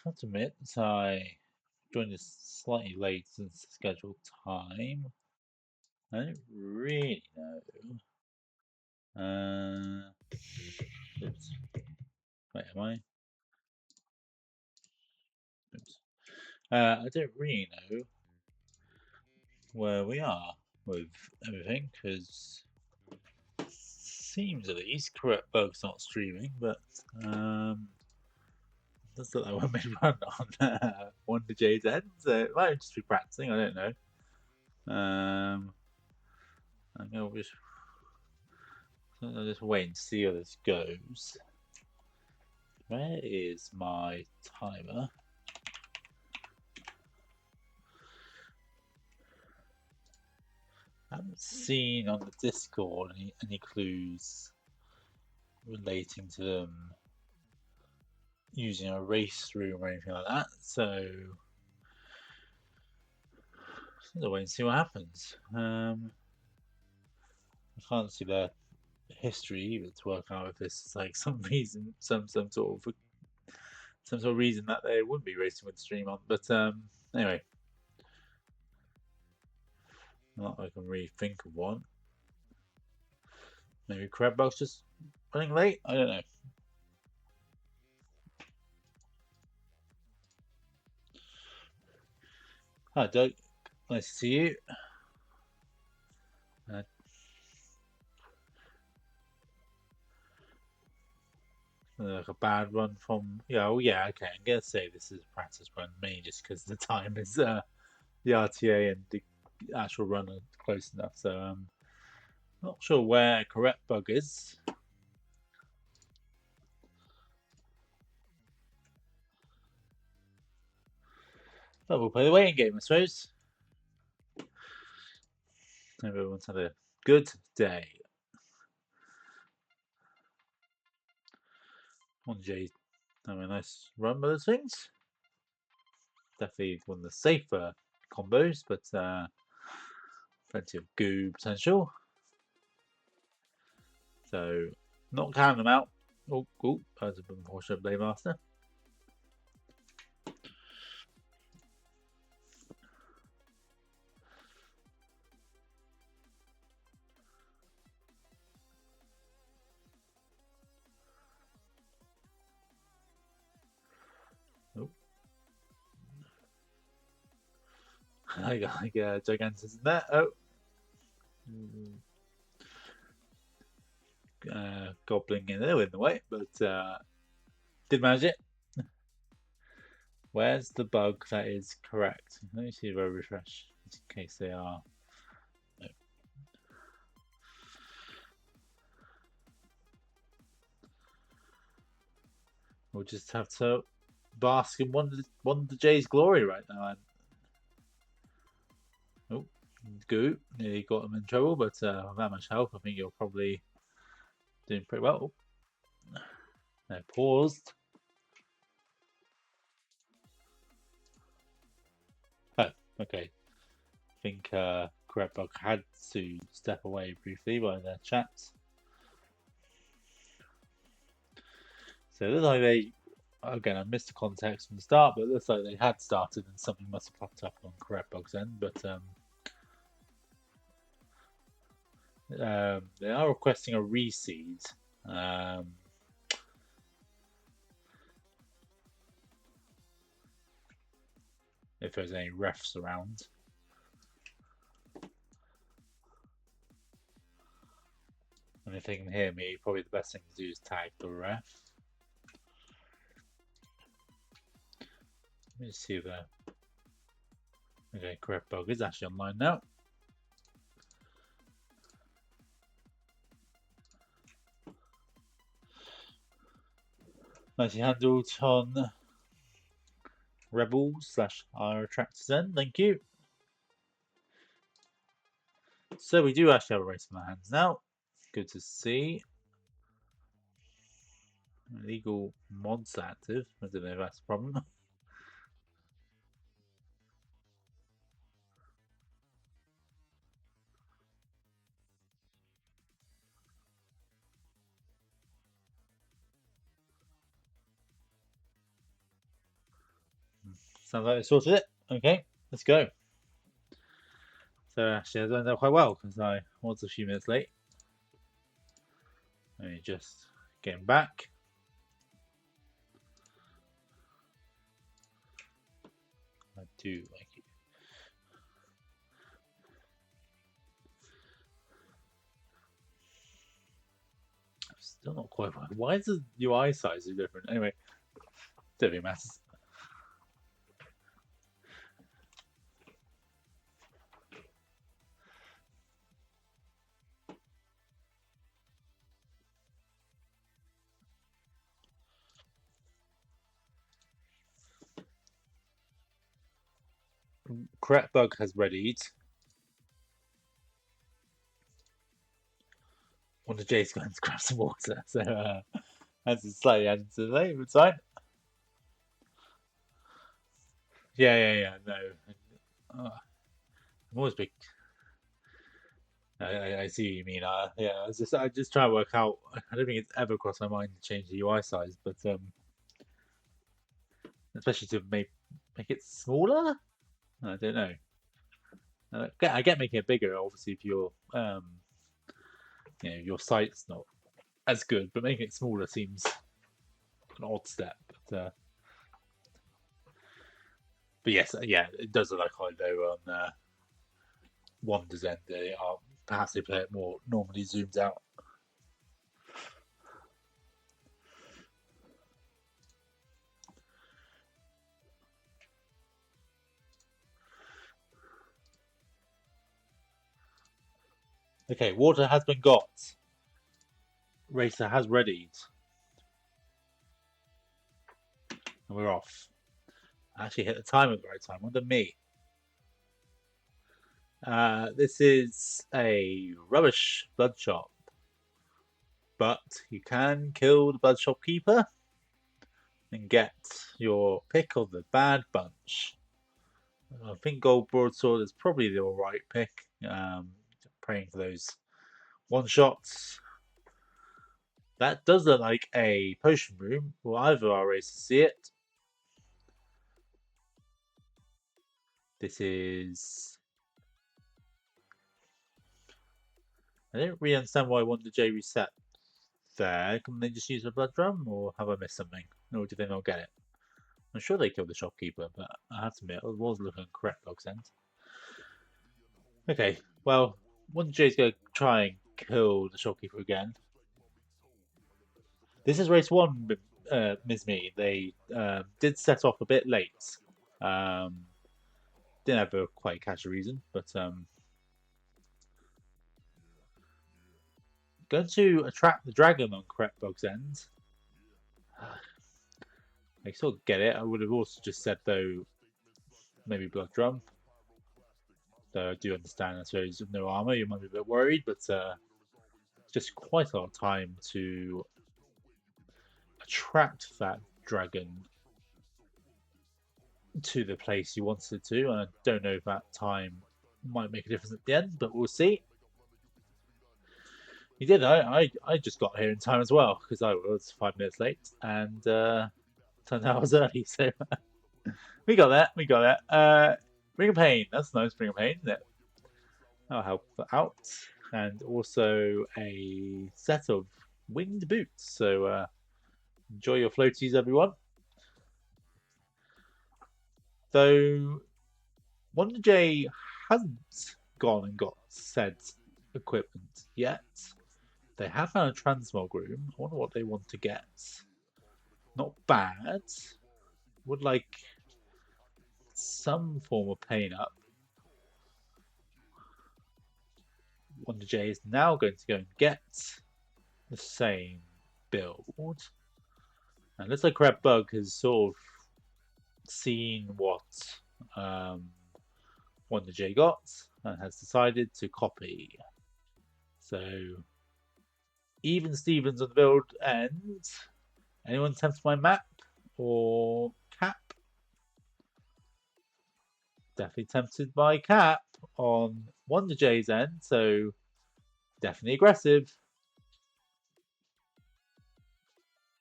have to admit that I joined this slightly late since the scheduled time. I don't really know. Oops. Wait, am I? Oops. I don't really know where we are with everything, because seems at least Correctbug's not streaming, but does look like one may run on WonderJ13, so it might just be practicing, I don't know. I'm gonna I'll just wait and see how this goes. Where is my timer? I haven't seen on the Discord any clues relating to them using a race room or anything like that, so I'll wait and see what happens. I can't see the history either to work out if this is like some reason, some sort of reason that they wouldn't be racing with the stream on. But anyway, not I can really think of one. Maybe Correctbug's just running late. I don't know. Hi, Doug. Nice to see you. Like a bad run from okay. I'm gonna say this is a practice run, mainly just because the time is the RTA and the actual run are close enough. So not sure where Correctbug is. But we'll play the waiting game, I suppose. Hope everyone's had a good day. WonderJ having a nice run with those things. Definitely one of the safer combos, but plenty of goo potential. So not counting them out. Oh, that's a unfortunate Blaymaster. Oh. I got like Gigantus in there. Oh. Goblin in there in the way, but did manage it. Where's the bug that is correct? Let me see if I refresh, just in case they are. No. We'll just have to bask in WonderJ's glory right now. Oh, Goo nearly got him in trouble, but with that much help, I think you're probably doing pretty well. No, paused. Oh, okay. I think Correctbug had to step away briefly by their chats. So it looks like they, again, I missed the context from the start, but it looks like they had started and something must have popped up on Correctbug's end. But they are requesting a reseed. If there's any refs around. And if they can hear me, probably the best thing to do is tag the ref. Let me see if okay, Correctbug is actually online now. Nicely handled on Rebel/our Attractors End, thank you. So we do actually have a race in our hands now. Good to see. Illegal mods active. I don't know if that's a problem. Sounds like I sorted it. Okay, let's go. So actually, I done that quite well because I was a few minutes late. Let me just get back. I do like it. I'm still not quite. Why is the UI size so different? Anyway, don't really matters. Correctbug has readied. WonderJ's going to grab some water, so that's slightly added to the late, but it's fine. Yeah. No, I'm always big. I see what you mean. Yeah, I just try to work out. I don't think it's ever crossed my mind to change the UI size, but especially to make it smaller. I don't know. I get making it bigger, obviously, if your your site's not as good, but making it smaller seems an odd step. But yes, yeah, it does look like high low on Wonder's end. Perhaps they play it more normally zoomed out. Okay, water has been got. Racer has readied. And we're off. I actually hit the time at the right time. Under me. This is a rubbish blood shop. But you can kill the blood shopkeeper and get your pick of the bad bunch. I think gold broadsword is probably the alright pick. Praying for those one shots. That does look like a potion room. Will either of our races see it? This is. I don't really understand why WonderJ reset there. Can they just use a blood drum, or have I missed something? Or did they not get it? I'm sure they killed the shopkeeper, but I have to admit, I was looking at Correctbug's end. Okay, well, WonderJ's going to try and kill the shopkeeper again. This is race one, Ms. Me. They did set off a bit late. Didn't ever quite catch a reason, but going to attract the dragon on Correctbug's end. I sort of get it. I would have also just said, though, maybe Blood Drum. Though I do understand, I suppose, with no armor, you might be a bit worried, but just quite a lot of time to attract that dragon to the place you wanted it to. And I don't know if that time might make a difference at the end, but we'll see. You did. I just got here in time as well because I was 5 minutes late and turned out I was early. So we got that. We got that. Ring of Pain. That's nice. Ring of Pain. Isn't it? I'll help out. And also a set of winged boots. So enjoy your floaties, everyone. Though WonderJ hasn't gone and got said equipment yet. They have found a transmog room. I wonder what they want to get. Not bad. Would like some form of pain up. WonderJ is now going to go and get the same build. And it looks like Correctbug has sort of seen what WonderJ got and has decided to copy. So even Stevens on the build end. Anyone tempted my map or cap? Definitely tempted by cap on WonderJ's end, so definitely aggressive.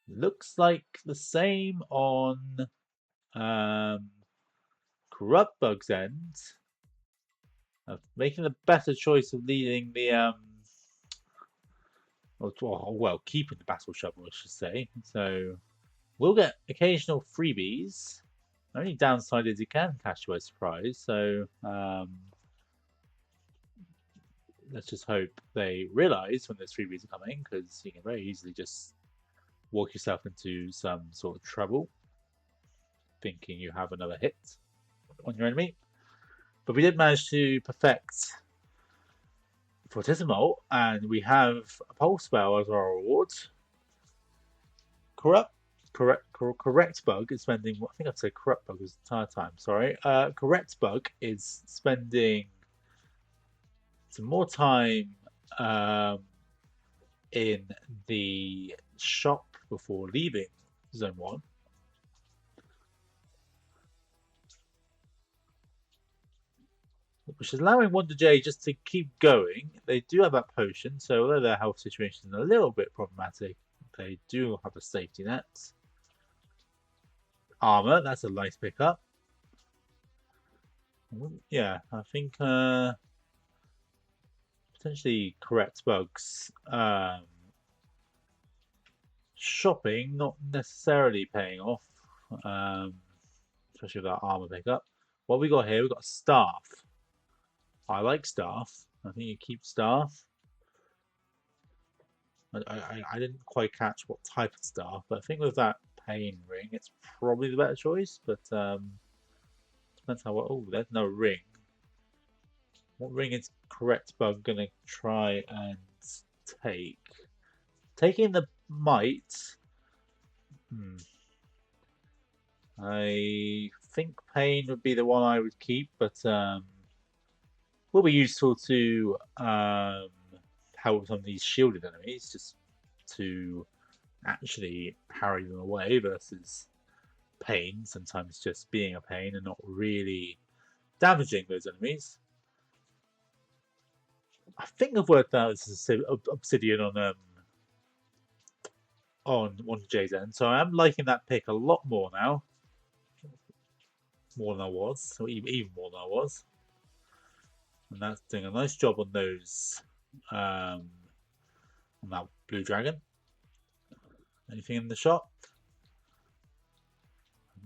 Looks like the same on Corruptbug's end of making the better choice of leading the well, keeping the battle shovel, I should say. So we'll get occasional freebies. The only downside is it can catch you by surprise. So let's just hope they realise when those freebies are coming, because you can very easily just walk yourself into some sort of trouble, thinking you have another hit on your enemy. But we did manage to perfect Fortissimo, and we have a pulse spell as our reward. Correctbug is spending. I think I'd say Correctbug is the entire time. Sorry. Correctbug is spending some more time in the shop before leaving Zone 1. Which is allowing WonderJ just to keep going. They do have that potion, so although their health situation is a little bit problematic, they do have a safety net. Armor, that's a nice pickup. Yeah, I think potentially Correctbug's shopping not necessarily paying off, especially with that armor pickup. What we got here, we got a staff. I like staff. I think you keep staff. I didn't quite catch what type of staff, but I think with that pain ring, it's probably the better choice. But depends how well. Oh, there's no ring. What ring is Correctbug gonna try and take? Taking the might. I think pain would be the one I would keep, but will be useful to help some of these shielded enemies, just to actually parry them away versus pain, sometimes just being a pain and not really damaging those enemies. I think I've worked out this is obsidian on WonderJ's end, so I am liking that pick a lot more now. More than I was, or even more than I was. And that's doing a nice job on those, on that blue dragon. Anything in the shop?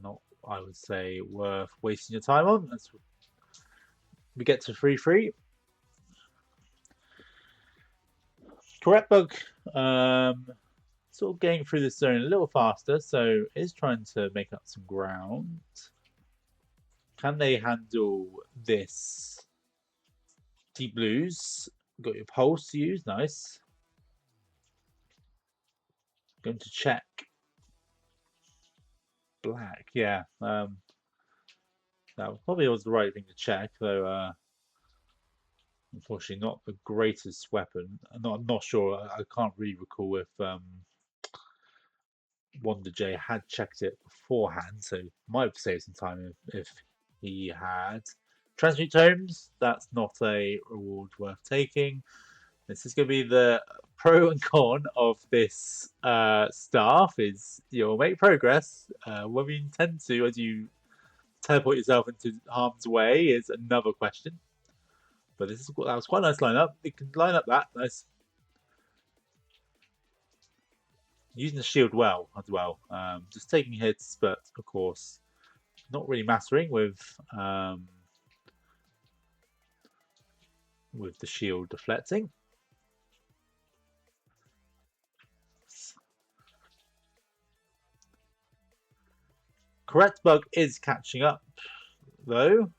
Not, I would say, worth wasting your time on. We get to free. Correctbug, sort of getting through this zone a little faster, so is trying to make up some ground. Can they handle this? Deep blues. Got your pulse to use, nice. Going to check. Black, yeah. That probably was the right thing to check, though. Unfortunately, not the greatest weapon. I'm not sure. I can't really recall if WonderJ had checked it beforehand, so might have saved some time if he had. Transmute tomes, that's not a reward worth taking. This is going to be the pro and con of this staff, is you'll make progress. Whether you intend to as you teleport yourself into harm's way is another question. But that was quite a nice lineup. You can line up that nice. Using the shield well as well. Just taking hits, but of course not really mattering with the shield deflecting. Correctbug is catching up though.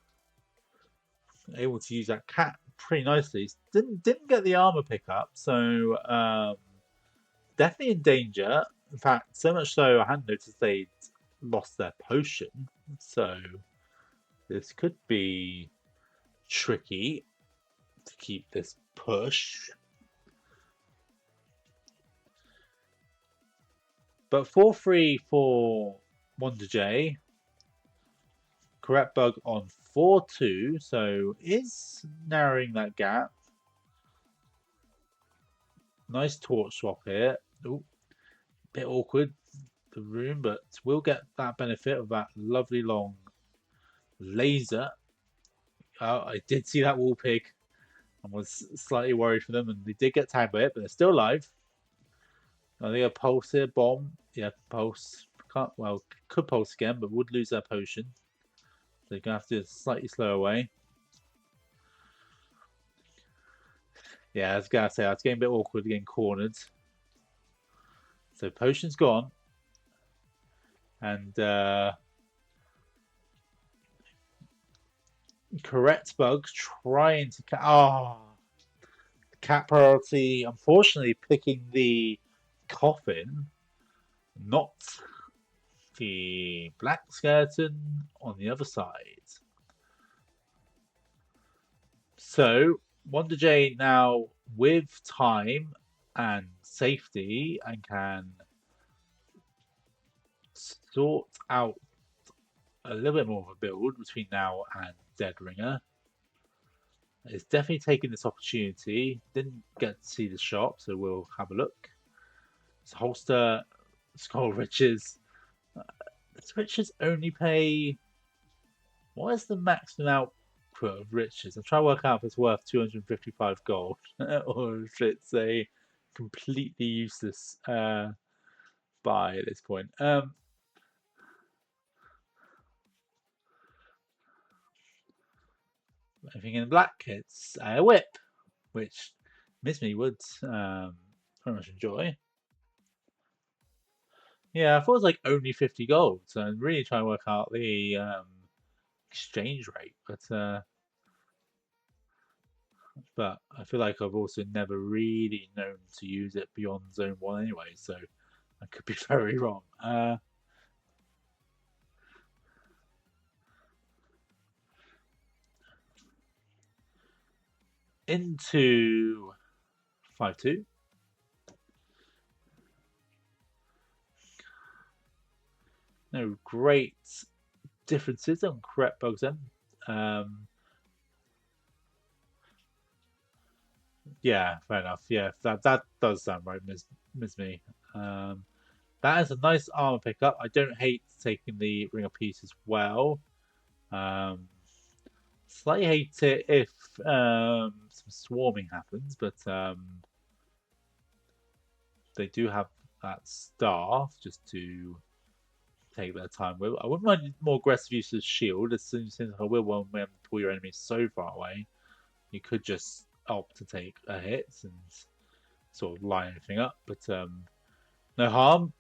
Able to use that cat pretty nicely. Didn't get the armor pickup, so definitely in danger. In fact, so much so I hadn't noticed they'd lost their potion. So this could be tricky to keep this push. But 4-3 for WonderJ. Correctbug on 4-2, so is narrowing that gap. Nice torch swap here. Ooh, bit awkward, the room, but we'll get that benefit of that lovely long Laser. Oh, I did see that wall pig and was slightly worried for them, and they did get tagged by it, but they're still alive. I think a pulse here, bomb. Yeah, pulse. Can't, well, could pulse again, but would lose their potion. So you're gonna have to do a slightly slower way. Yeah, I was gonna say, it's getting a bit awkward getting cornered. So potion's gone. And Correctbug trying to cat priority, unfortunately picking the coffin, not the black skeleton on the other side. So WonderJ now with time and safety and can sort out a little bit more of a build between now and Deadringer. It's definitely taking this opportunity. Didn't get to see the shop, so we'll have a look. It's holster, Skull Riches. Does Riches only pay? What is the maximum output of Riches? I'm trying to work out if it's worth 255 gold or if it's a completely useless buy at this point. I think in black it's a whip, which Miss Me would very much enjoy. Yeah, I thought it was like only 50 gold, so I'm really trying to work out the exchange rate, but I feel like I've also never really known to use it beyond zone 1 anyway, so I could be very wrong. Into 5-2. No great differences on Correctbug's end. Yeah, fair enough. Yeah, that does sound right, Miss Me. That is a nice armor pickup. I don't hate taking the Ring of Peace as well. Slightly hate it if some swarming happens, but they do have that staff just to take their time with. I wouldn't mind more aggressive use of shield, as soon as I will when pull your enemies so far away. You could just opt to take a hit and sort of line anything up, but no harm.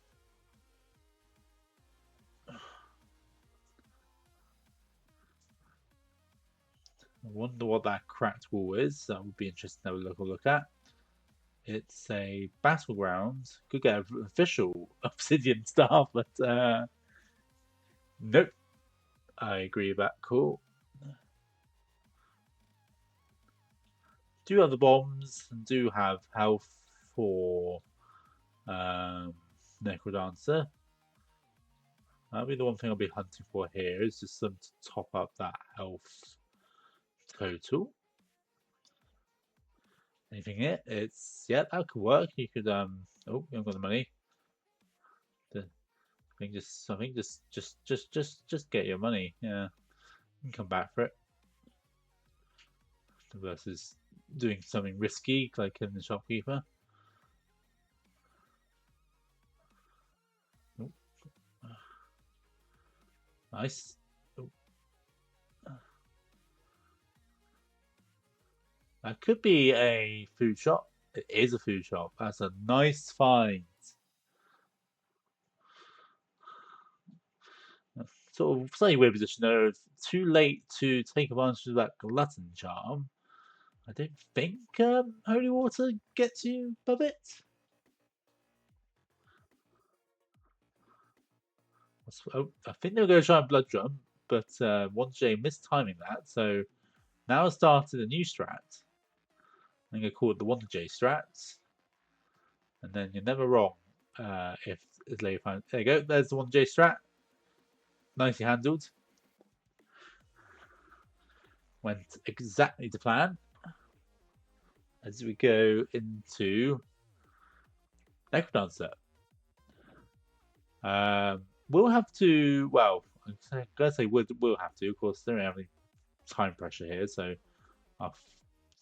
I wonder what that cracked wall is. That would be interesting to have a look at. It's a battleground. Could get an official obsidian staff, but nope. I agree with that. Cool. Do have the bombs and do have health for Necrodancer. That'll be the one thing I'll be hunting for here, is just some to top up that health total. Anything here? It's that could work. You could oh, you haven't got the money. I think just get your money. Yeah, you can come back for it. Versus doing something risky like killing the shopkeeper. Oh. Nice. Oh. That could be a food shop. It is a food shop. That's a nice find. Sort of slightly weird position there. Too late to take advantage of that glutton charm. I don't think holy water gets you above it. Oh, I think they're going to try and blood drum, but WonderJ mistiming that. So now I've started a new strat. I'm going to call it the WonderJ strat. And then you're never wrong if it's later found. There you go. There's the WonderJ strat. Nicely handled. Went exactly to plan. As we go into Necrodancer. We'll have to, well, I'm gonna say we'll have to. Of course, they don't have any time pressure here, so I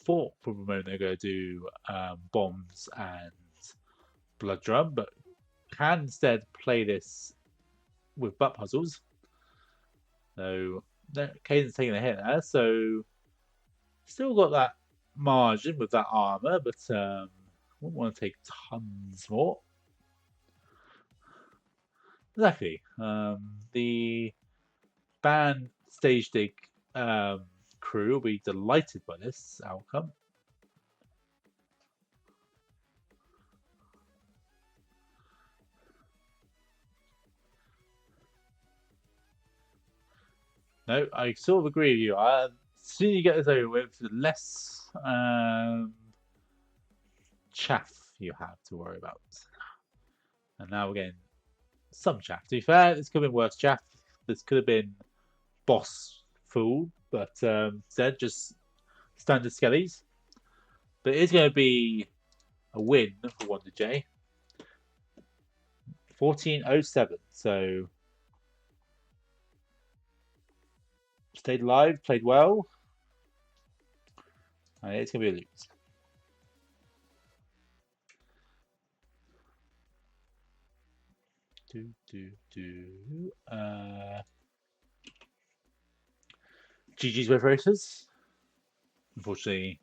thought for a moment they're going to do bombs and blood drum, but can instead play this with butt puzzles. So Caden's taking a hit there, so still got that margin with that armor, but wouldn't want to take tons more. Exactly. The band stage dig crew will be delighted by this outcome. No, I sort of agree with you. As soon as you get this over with, the less chaff you have to worry about. And now we're getting some chaff. To be fair, this could have been worse chaff. This could have been boss fool, but instead just standard skellies. But it is going to be a win for WonderJ. 1407. So stayed alive, played well. And it's going to be a lose. GG's with racers. Unfortunately,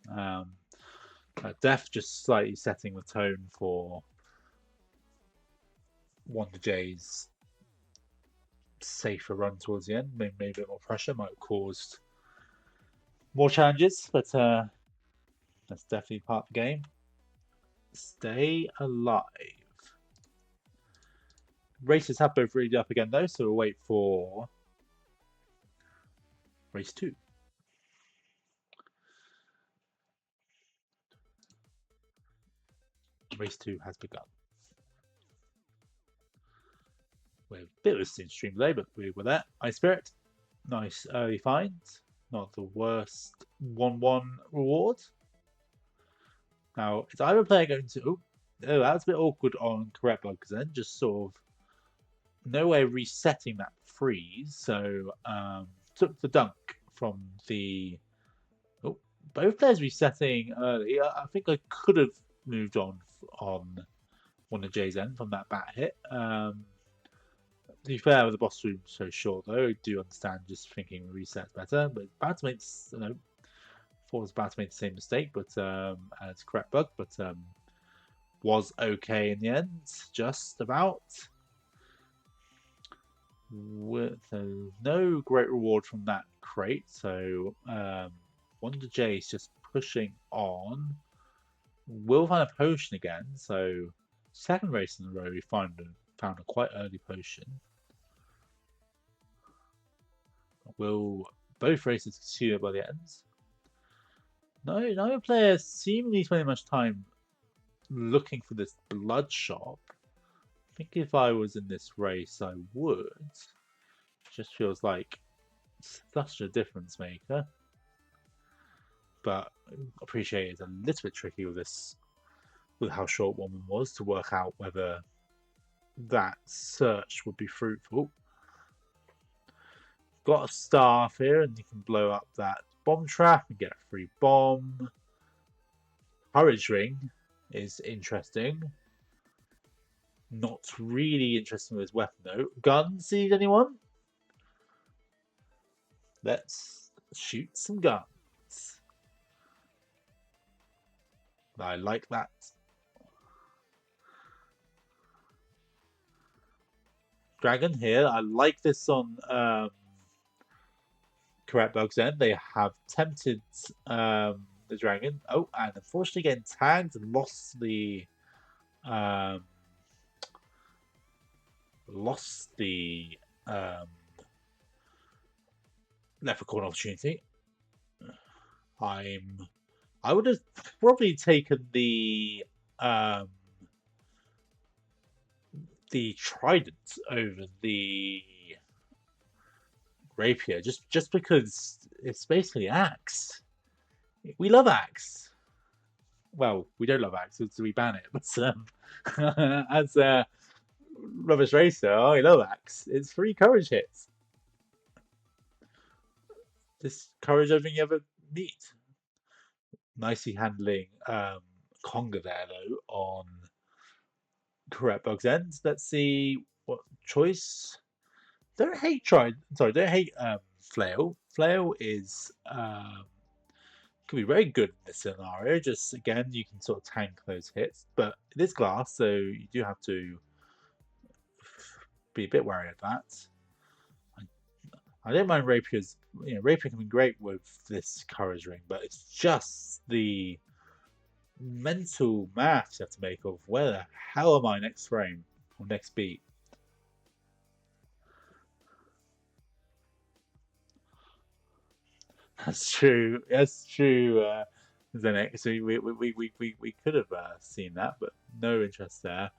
Death just slightly setting the tone for WonderJ's safer run towards the end. Maybe a bit more pressure might have caused more challenges, but that's definitely part of the game. Stay alive. Races have both read up again though, so we'll wait for race 2. Race 2 has begun. We're a bit of a stream delay, but we're with that. Ice Spirit, nice early find. Not the worst 1-1 reward. Now, it's either player going to... Oh, that's a bit awkward on Correctbug, because then just sort of no way of resetting that freeze. So, took the dunk from the... Oh, both players resetting early. I think I could have moved on WonderJ's end from that bat hit. To be fair, with the boss room so short, though, I do understand just thinking reset's better. But bad to make, thought it was bad to make the same mistake, but as Correctbug, but was okay in the end, just about. So no great reward from that crate. So WonderJ is just pushing on. Will find a potion again. So second race in a row, we found a quite early potion. Will both races consume it by the end? No, neither player seemingly spending much time looking for this blood shop. I think if I was in this race, I would. It just feels like such a difference maker. But I appreciate it's a little bit tricky with this, with how short one was, to work out whether that search would be fruitful. Got a staff here, and you can blow up that bomb trap and get a free bomb. Courage ring is interesting. Not really interesting with his weapon though. Gun seed, anyone? Let's shoot some guns. I like that. Dragon here. I like this on Correctbug's end. They have tempted the dragon. Oh, and unfortunately getting tagged and lost the leprechaun opportunity. I would have probably taken the trident over the rapier, just because it's basically axe. We love axe. Well, we don't love axe, so we ban it. But as a rubbish racer, I love axe. It's 3 courage hits. Just courage everything you ever meet. Nicely handling Conga there though on Correctbug's end. Let's see what choice. Don't hate don't hate Flail. Flail is could be very good in this scenario. Just again, you can sort of tank those hits, but it is glass, so you do have to be a bit wary of that. I don't mind Rapier's. Rapier can be great with this Courage Ring, but it's just the mental math you have to make of where the hell am I next frame or next beat. That's true. That's true. Zenek. So we could have seen that, but no interest there.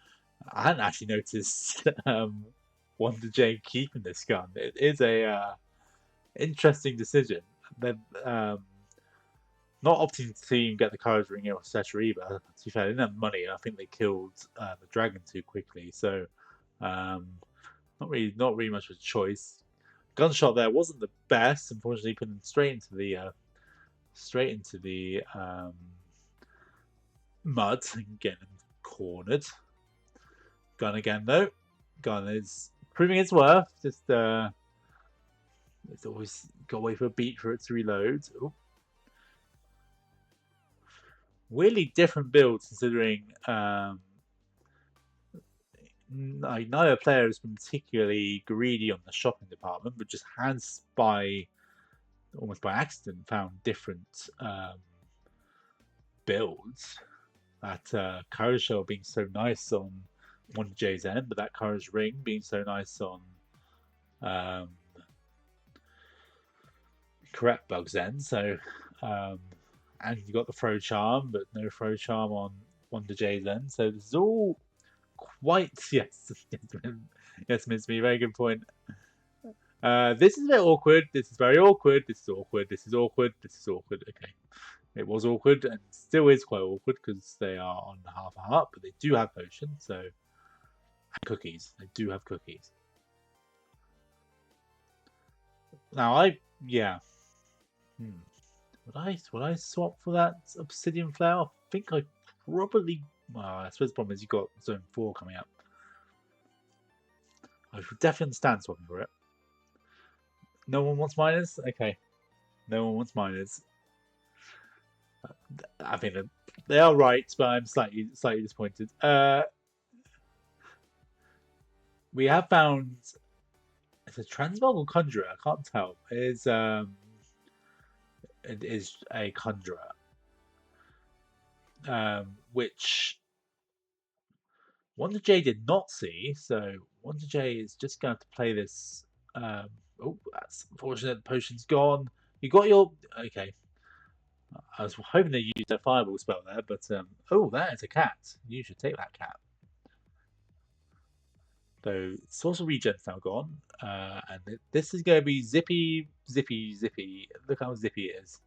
I hadn't actually noticed WonderJ keeping this gun. It is a interesting decision. Then not opting to get the Courage Ring or Setter either. To be fair, they didn't have money, and I think they killed the dragon too quickly. So not really much of a choice. Gunshot there wasn't the best. Unfortunately, put him straight into the mud and getting cornered. Gun again though. Gun is proving its worth. Just it's always got to wait for a beat for it to reload. Ooh. Really different builds considering neither player has been particularly greedy on the shopping department, but just has almost by accident found different builds. That Courage Shell being so nice on WonderJ's end, but that Courage Ring being so nice on Correctbug's end. So and you got the Throw Charm, but no Throw Charm on WonderJ's end. So this is all quite yes, Minsby, very good point. This is a bit awkward. This is very awkward. This is awkward. This is awkward. This is awkward. Okay, it was awkward and still is quite awkward because they are on half a heart, but they do have potions. So and cookies. They do have cookies. Now would I swap for that obsidian flower? I think I probably. Well, I suppose the problem is you've got Zone 4 coming up. I would definitely understand swapping for it. No one wants miners? Okay. No one wants miners. I think they are right, but I'm slightly disappointed. We have found it's a Transmog or Conjurer. I can't tell. It is a Conjurer, which WonderJ did not see. So WonderJ is just going to play this. Oh, that's unfortunate. The potion's gone. You got your okay. I was hoping to use their fireball spell there, but oh, that is a cat. You should take that cat. So source of regen's now gone, and this is going to be zippy. Look how zippy it is.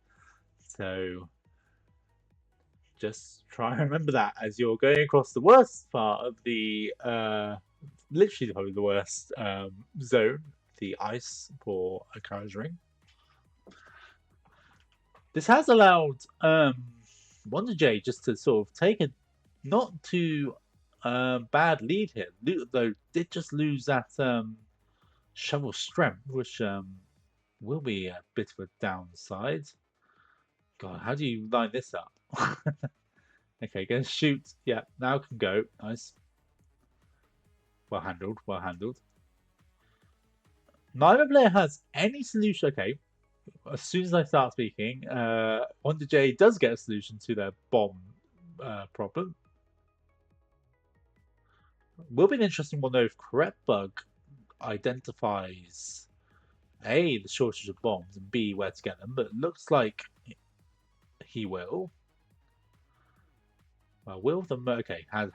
So just try and remember that as you're going across the worst part of the, literally probably the worst zone, the ice for a Courage Ring. This has allowed WonderJ just to sort of take a not too bad lead here, though did just lose that shovel strength, which will be a bit of a downside. God, how do you line this up? Okay, gonna shoot. Yeah, now can go. Nice. Well handled. Well handled. Neither player has any solution. Okay, as soon as I start speaking, WonderJ does get a solution to their bomb problem. Will be an interesting one though if Correctbug identifies A, the shortage of bombs, and B, where to get them, but it looks like he will. Well, will the okay has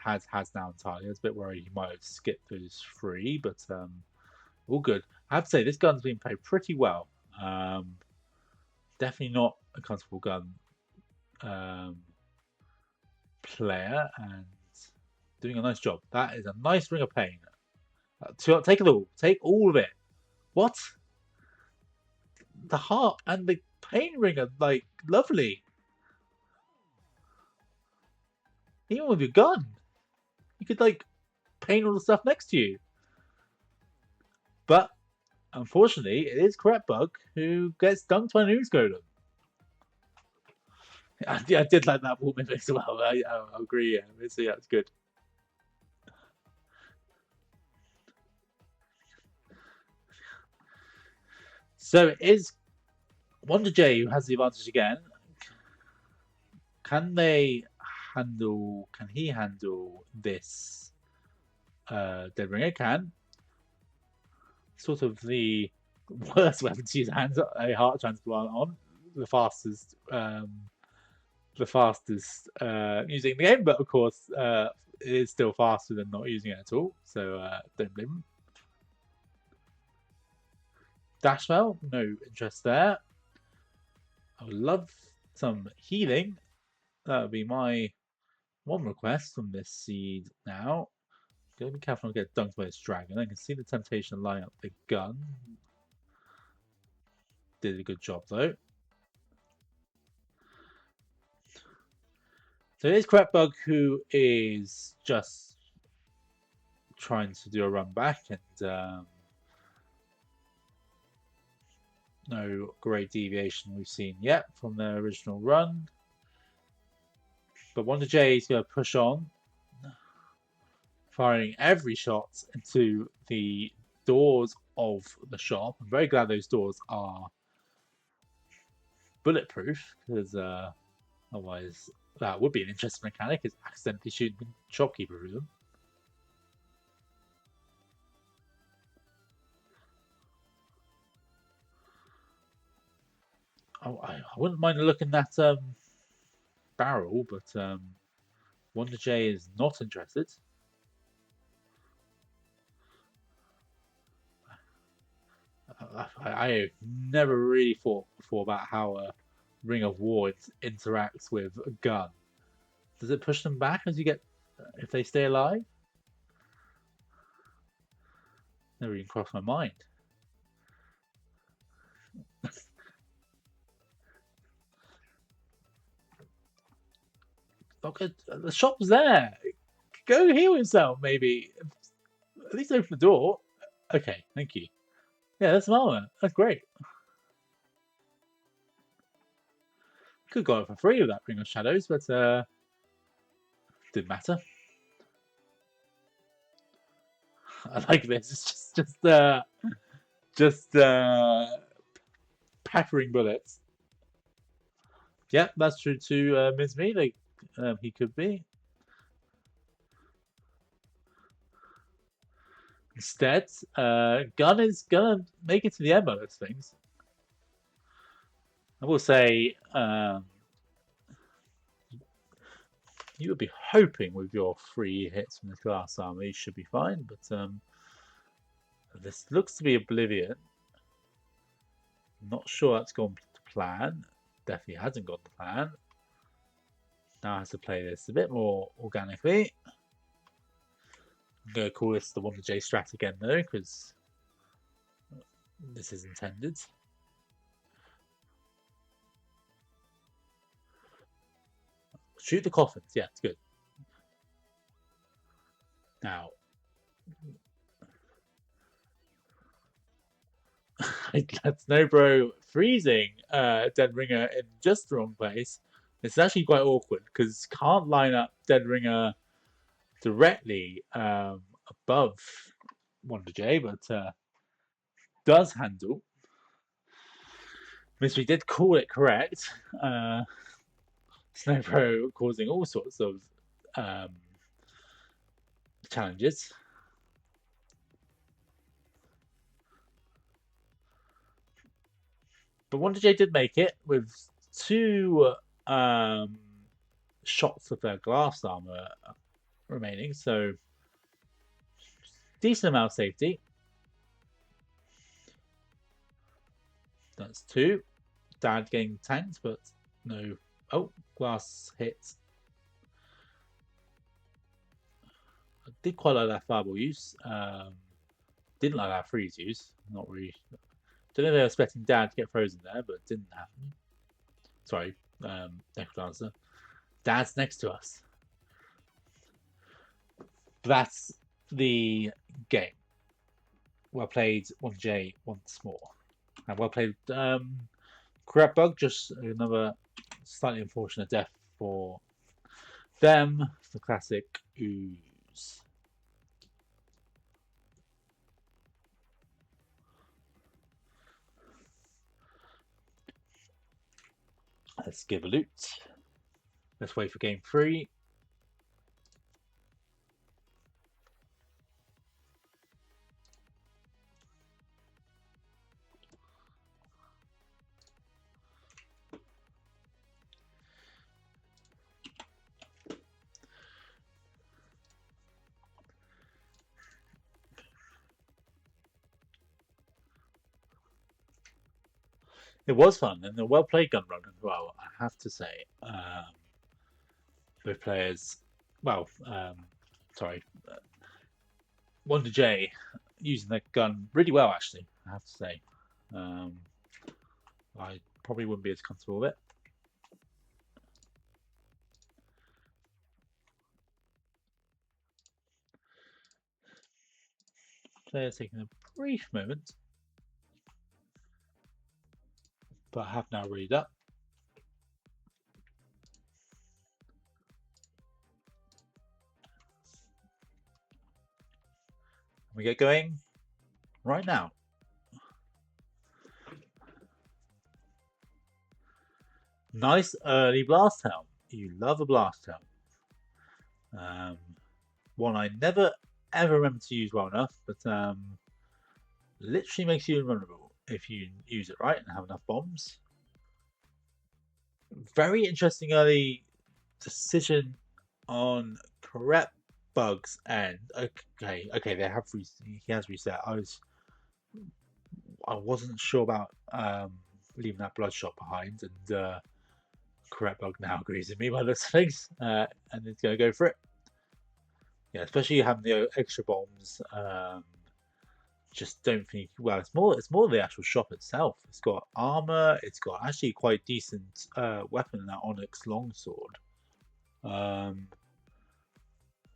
now entirely. I was a bit worried he might have skipped those three, but all good. I have to say this gun's been played pretty well. Definitely not a comfortable gun player, and doing a nice job. That is a nice ring of pain. Take it all. Take all of it. What? the harp and the pain ring are like lovely. Even with your gun, you could like paint all the stuff next to you. But unfortunately, it is Correctbug who gets dunked by News Golem. I did like that wall mimic as well. I agree. Yeah, it's good. So it is WonderJ who has the advantage again. Can he handle this? Dead Ringer can. Sort of the worst weapon to use a heart transplant on. The fastest using the game, but of course it is still faster than not using it at all. So don't blame him. Dash spell, no interest there. I would love some healing. That would be my one request from this seed now. Gotta be careful not to get dunked by this dragon. I can see the temptation lining up the gun. Did a good job though. So here's Correctbug who is just trying to do a run back and no great deviation we've seen yet from their original run. But WonderJ is going to push on, firing every shot into the doors of the shop. I'm very glad those doors are bulletproof because otherwise that would be an interesting mechanic, is accidentally shooting the shopkeeper through them. Oh, I wouldn't mind looking at barrel, but WonderJ is not interested. I never really thought before about how a Ring of War interacts with a gun. Does it push them back as you get if they stay alive? Never even crossed my mind. Look at the shop's there. Go heal yourself, maybe. At least open the door. Okay, thank you. Yeah, that's some armor. That's great. Could have got it for free with that Ring of Shadows, but didn't matter. I like this. It's just peppering bullets. Yep, that's true to Mizmi. Like he could be. Instead, Gun is gonna make it to the end of those things. I will say, you would be hoping with your 3 hits from the glass armor you should be fine, but this looks to be Oblivion. Not sure that's gone to plan. Definitely hasn't gone to plan. Now has to play this a bit more organically. I'm going to call this the WonderJ strat again though, because this is intended. Shoot the coffins. Yeah, it's good. Now, Snowbro freezing Dead Ringer in just the wrong place. It's actually quite awkward because can't line up Dead Ringer directly above WonderJ, but does handle. Mystery did call it correct. Snowbro causing all sorts of challenges. But WonderJ did make it with 2 shots of their glass armor remaining, so decent amount of safety. That's 2. Dad getting tanked, but no. Oh, glass hit. I did quite like that fireball use. Didn't like that freeze use. Not really. Don't know if they were expecting Dad to get frozen there, but it didn't happen. Sorry, Necrodancer. Dad's next to us. That's the game. Well played, 1J once more. And well played, Correctbug. Just another slightly unfortunate death for them. The classic ooze. Let's give a loot. Let's wait for game 3. It was fun and a well played gun run as well, I have to say. Both players, well, sorry, WonderJ using that gun really well, actually, I have to say. I probably wouldn't be as comfortable with it. Players taking a brief moment, but I have now read up. We get going right now. Nice early blast helm. You love a blast helm. One I never ever remember to use well enough, but literally makes you invulnerable if you use it right and have enough bombs. Very interesting early decision on Correctbug's end. Okay, he has reset. I wasn't sure about leaving that bloodshot behind, and Correctbug now agrees with me by those things, and it's gonna go for it. Yeah, especially having the extra bombs. Just don't think. Well, it's more the actual shop itself. It's got armor. It's got actually quite decent weapon in that Onyx longsword.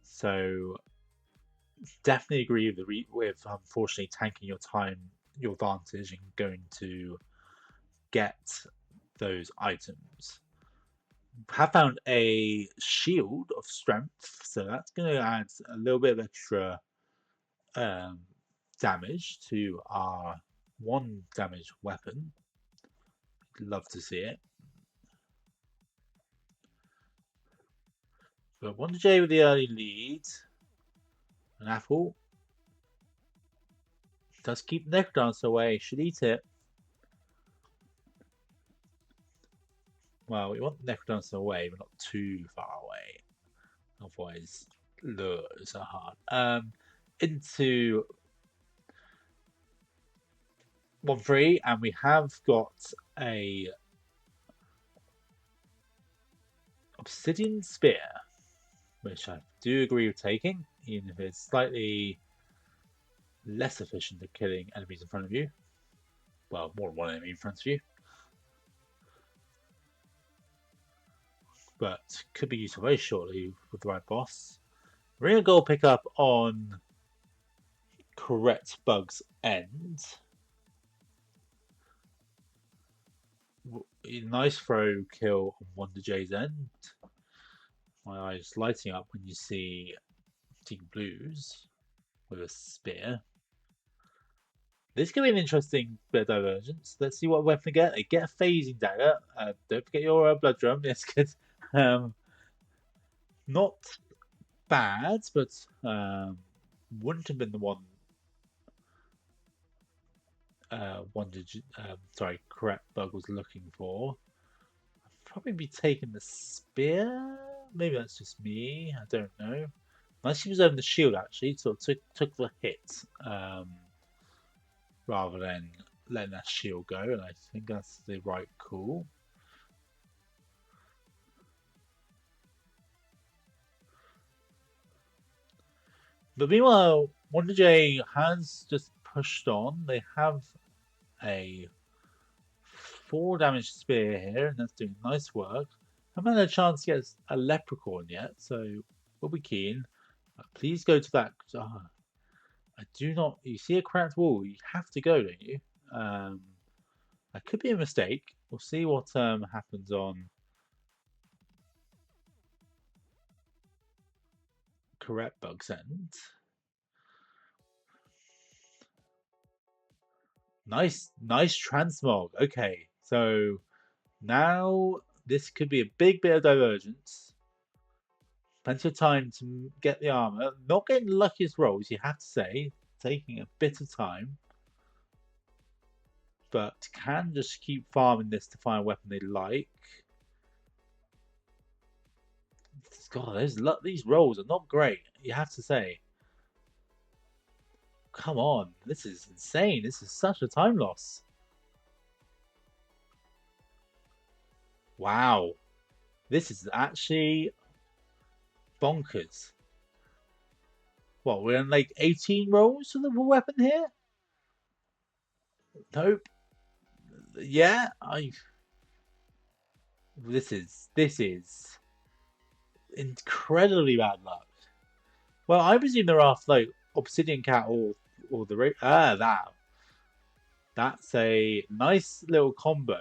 So definitely agree with unfortunately tanking your time, your advantage, and going to get those items. Have found a shield of strength, so that's going to add a little bit of extra damage to our 1 damage weapon. Love to see it. But WonderJ with the early lead. An apple. Does keep Necrodancer away. Should eat it. Well, we want Necrodancer away, but not too far away. Otherwise, lures are hard. Into 1-3, and we have got a obsidian spear, which I do agree with taking, even if it's slightly less efficient at killing enemies in front of you. Well, more than one enemy in front of you. But could be useful very shortly with the right boss. We're going to go pick up on Correctbug's end. Nice throw kill on WonderJ's end. My eyes lighting up when you see Team Blues with a spear. This could be an interesting bit of divergence. Let's see what weapon they get. They get a phasing dagger. Don't forget your blood drum. Yes, good. Not bad, but wouldn't have been the one. Correctbug was looking for. I'd probably be taking the spear. Maybe that's just me. I don't know. Nice she was over the shield actually, so it took the hit rather than letting that shield go, and I think that's the right call. But meanwhile, WonderJ has just pushed on. They have a 4 damage spear here, and that's doing nice work. I haven't had a chance to get a leprechaun yet, so we'll be keen. Please go to that. I do not. You see a cracked wall, you have to go, don't you? That could be a mistake. We'll see what happens on Correctbug's end. Nice transmog. Okay, so now this could be a big bit of divergence. Plenty of time to get the armor. Not getting the luckiest rolls, you have to say. Taking a bit of time. But can just keep farming this to find a weapon they like. God, these rolls are not great, you have to say. Come on, this is insane. This is such a time loss. Wow. This is actually bonkers. What, we're in like 18 rolls for the weapon here? Nope. Yeah, this is incredibly bad luck. Well, I presume they're after like Obsidian Cat or the that's a nice little combo.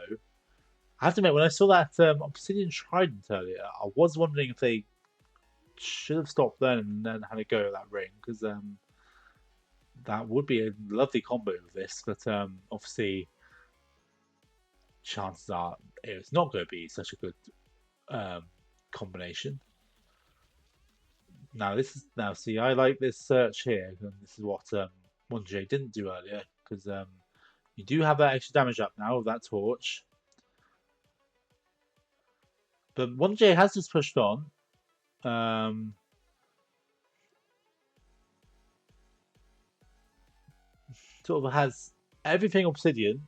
I have to admit, when I saw that Obsidian Trident earlier, I was wondering if they should have stopped then and then had a go at that ring, because that would be a lovely combo with this. But obviously, chances are it's not going to be such a good combination. Now see, I like this search here, and this is what WonderJ didn't do earlier, because you do have that extra damage up now with that torch. But WonderJ has just pushed on. Sort of has everything obsidian.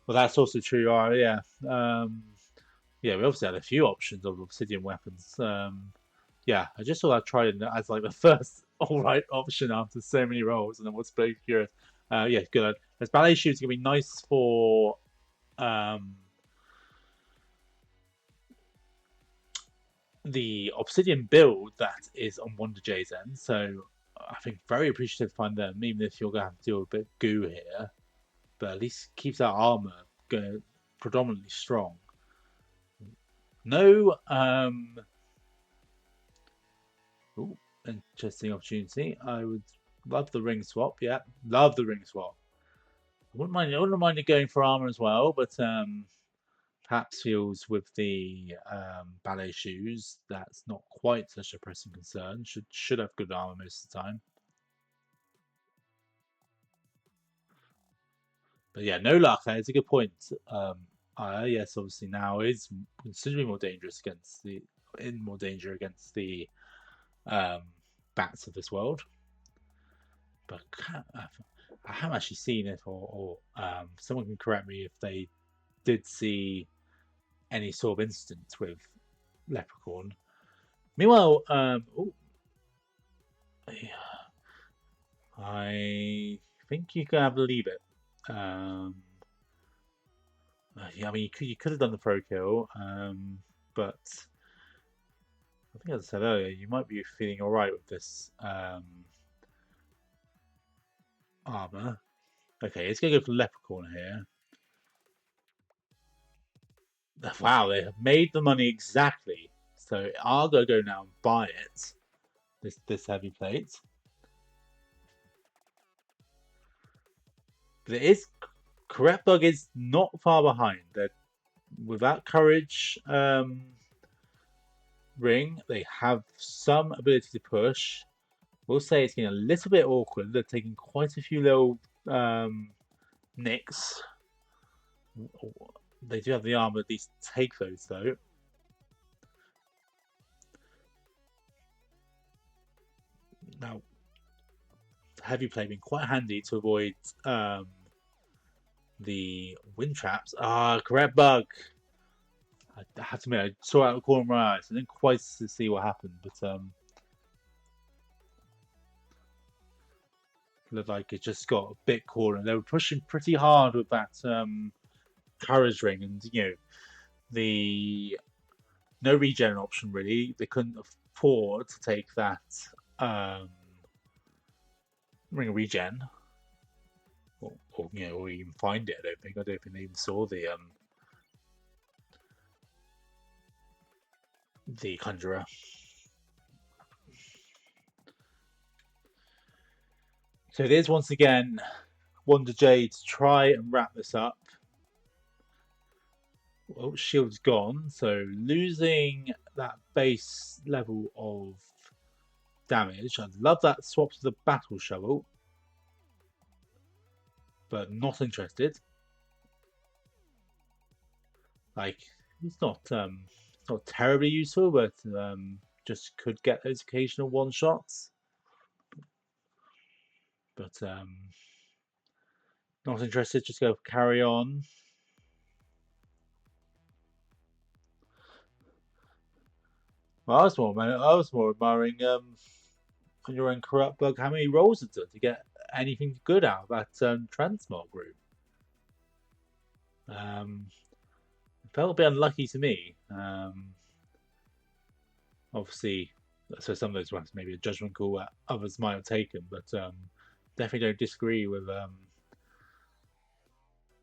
Well, that's also true. Yeah. Yeah, we obviously had a few options of obsidian weapons. Yeah, I just thought I'd try it as like the first alright option after so many rolls, and I was very curious. Yeah, good. This ballet shoot's gonna be nice for the obsidian build that is on WonderJ's end. So I think very appreciative to find them, even if you're gonna have to deal with a bit of goo here. But at least keeps that armor going predominantly strong. No ooh, interesting opportunity. I would love the ring swap. Yeah, love the ring swap. I wouldn't mind it going for armor as well, but perhaps feels with the ballet shoes that's not quite such a pressing concern. Should have good armor most of the time. But yeah, no luck. That is a good point. Yes, obviously now is considerably more dangerous against more danger against the bats of this world. But I haven't actually seen it, or someone can correct me if they did see any sort of instance with Leprechaun. Meanwhile, I think you can have to leave it. Yeah, I mean, you could have done the pro kill, but I think, as I said earlier, you might be feeling all right with this armor. Okay, let's go for Leprechaun here. Wow, they have made the money exactly. So I'll go now and buy it. This heavy plate. But it is Correctbug is not far behind. They're, with that courage ring, they have some ability to push. We'll say it's getting a little bit awkward. They're taking quite a few little nicks. They do have the armor, at least take those though. Now, heavy plate being quite handy to avoid the wind traps. Correctbug. I have to admit, I saw out the corner of my eyes. I didn't quite see what happened, but looked like it just got a bit cornered. They were pushing pretty hard with that courage ring, and the no regen option really. They couldn't afford to take that ring of regen, or or even find it. I don't think they even saw the conjurer. So there's once again WonderJ to try and wrap this up. Well, shield's gone, so losing that base level of damage. I'd love that swap to the battle shovel, but not interested. Like, it's not terribly useful, but just could get those occasional one shots. But not interested. Just go carry on. Well, I was more admiring on your own Correctbug how many rolls it's done to get anything good out of that transmog group. It felt a bit unlucky to me. Obviously, so some of those ones maybe a judgment call that others might have taken, but definitely don't disagree with.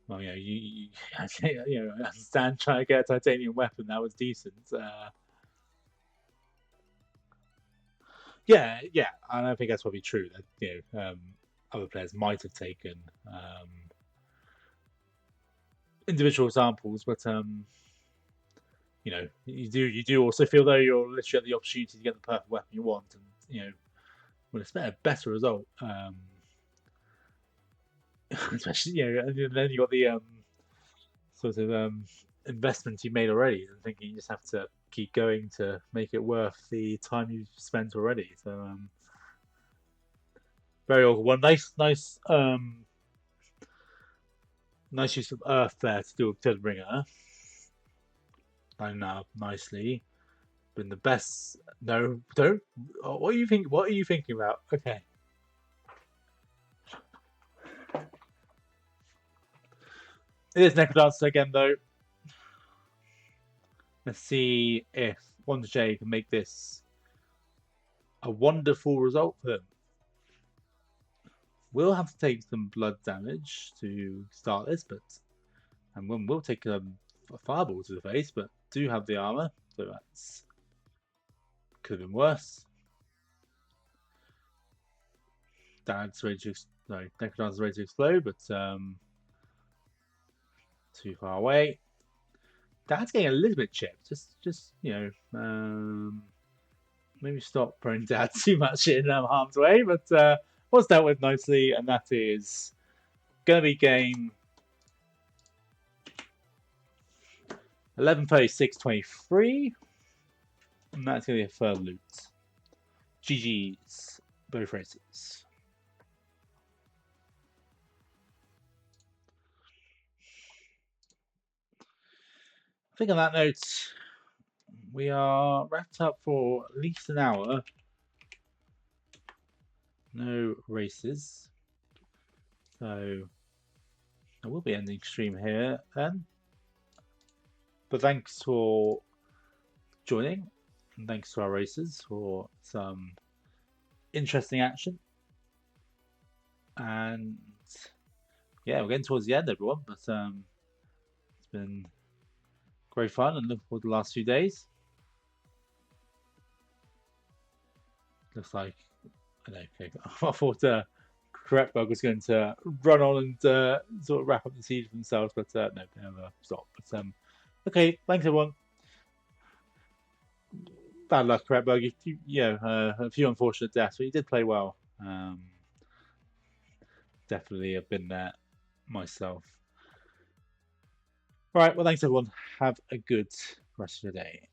Well, you understand trying to get a titanium weapon that was decent. Yeah, and I think that's probably true. That other players might have taken individual examples, but you do also feel though you're literally at the opportunity to get the perfect weapon you want, and would expect a better result. Especially and then you got the sort of investment you made already, and thinking you just have to keep going to make it worth the time you've spent already. So very awkward one. Nice use of earth there to do a Fiddlebringer. Lined up nicely. Been the best. No, don't. What are you think? What are you thinking about? Okay. It is Necrodancer again, though. Let's see if WonderJ can make this a wonderful result for them. We'll have to take some blood damage to start this, and we'll take a fireball to the face, but do have the armor, so that's could have been worse. Dad's ready to Necrodancer's ready to explode, but too far away. Dad's getting a little bit chipped. Just maybe stop throwing Dad too much in harm's way, but was dealt with nicely, and that is going to be game 11:36:23, and that's going to be a third loot. GG's, both races. I think on that note, we are wrapped up for at least an hour. No races, so I will be ending stream here then. But thanks for joining, and thanks to our racers for some interesting action. And yeah, we're getting towards the end, everyone. But it's been great fun, and looking forward to the last few days. Looks like I thought Correctbug was going to run on and sort of wrap up the siege themselves, but no, they never stopped. But okay, thanks everyone. Bad luck, Correctbug. A few unfortunate deaths, but you did play well. Definitely have been there myself. All right, well, thanks everyone. Have a good rest of the day.